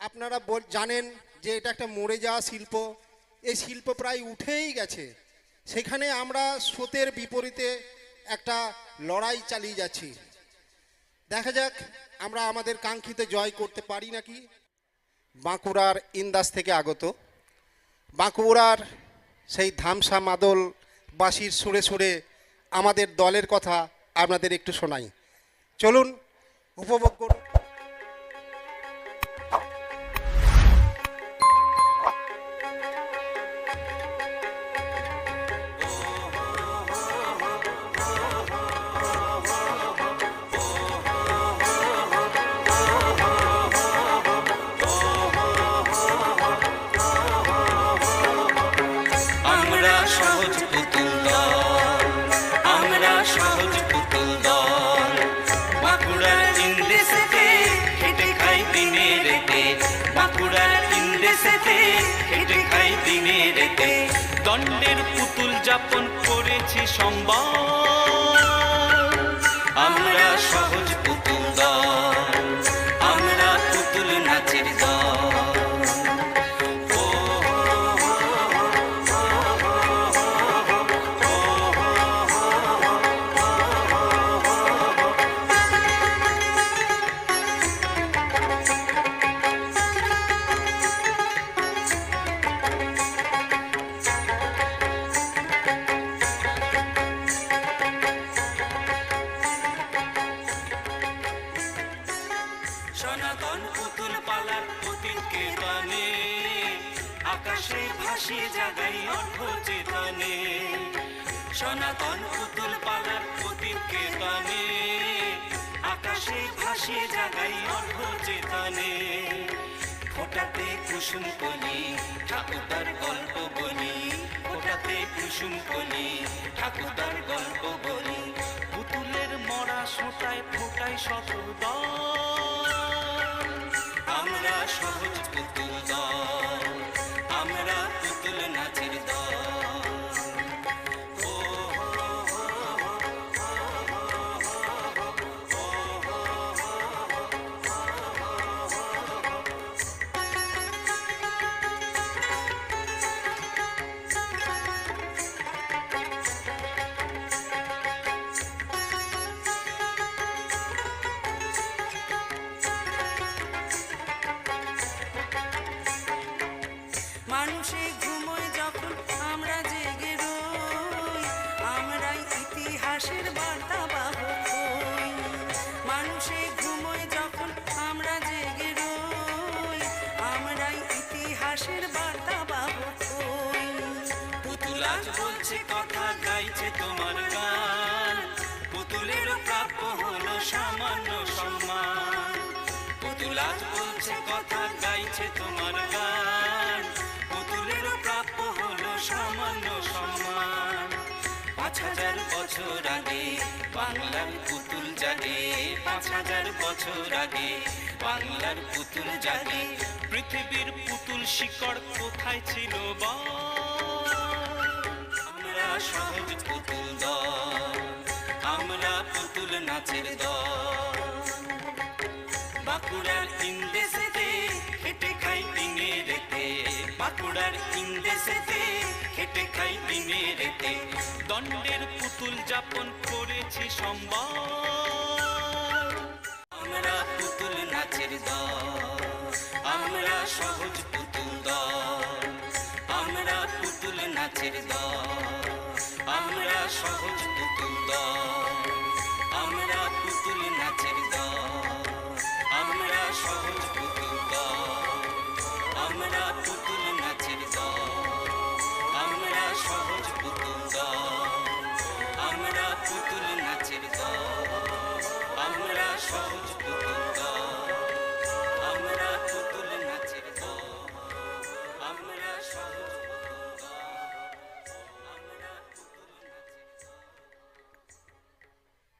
আপনারা জানেন যে এটা একটা মরে যাওয়া শিল্প। এই শিল্প প্রায় উঠেই গেছে। সেখানে আমরা স্রোতের বিপরীতে একটা লড়াই চালিয়ে যাচ্ছি। দেখা যাক আমরা আমাদের কাঙ্ক্ষিত জয় করতে পারি নাকি। বাঁকুড়ার ইন্দাস থেকে আগত, বাঁকুড়ার সেই ধামসা মাদল বাঁশির সুরে সুরে আমাদের দলের কথা আপনাদের একটু শোনাই। চলুন উপভোগ করুন। দণ্ডের পুতুল যাপন করেছি সম্মান। আমরা সহজ পুতুল দল, আমরা পুতুল নাচের দল। সনাতন পুতুল পালার অতীতকে টানে, আকাশে ভাসিয়ে জাগাই অর্ধ চেতনে। সনাতন পুতুল পালার অতীতকে টানে, আকাশে ভাসিয়ে জাগাই অর্ধ চেতনে। ফোটাতে কুসুম কলি ঠাকুরদার গল্প বলি, ফোটাতে কুসুম কলি ঠাকুরদার গল্প বলি। পুতুলের মরা সোটায় ফোটায় শতদল, আমরা সহজ পুতুল দল, আমরা পুতুল নাচের দল। মানুষে ঘুমোয় যখন আমরা জেগে রই, আমরাই ইতিহাসের বার্তা বাহক হই। মানুষে ঘুমোয় যখন আমরা জেগে রই, আমরাই ইতিহাসের বার্তা বাহক হই। পুতুল আজ বলছে কথা, গাইছে তোমার গান, পুতুলেরও প্রাপ্য হলো সামান্য সম্মান। পুতুল আজ বলছে কথা, গাইছে তোমার গান, পুতুলেরও প্রাপ্য হলো সামান্য সম্মান। ৫,০০০ বছর আগে বাংলার পুতুল জাগে, ৫,০০০ বছর আগে বাংলার পুতুল জাগে। পৃথিবীর পুতুল শিকড় কোথায় ছিল বল? আমরা সহজ পুতুল দল, আমরা পুতুল নাচের দল। বাঁকুড়ার ইন্দেশেতে খেটে খাই দিনে রেতে, বাঁকুড়ার ইন্দেশেতে খেটে খাই দিনে রেতে। দণ্ডের পুতুল যাপন করেছি সম্মান। আমরা পুতুল নাচের দল, আমরা সহজ পুতুল দল, আমরা পুতুল নাচের দল, আমরা সহজ পুতুল দল।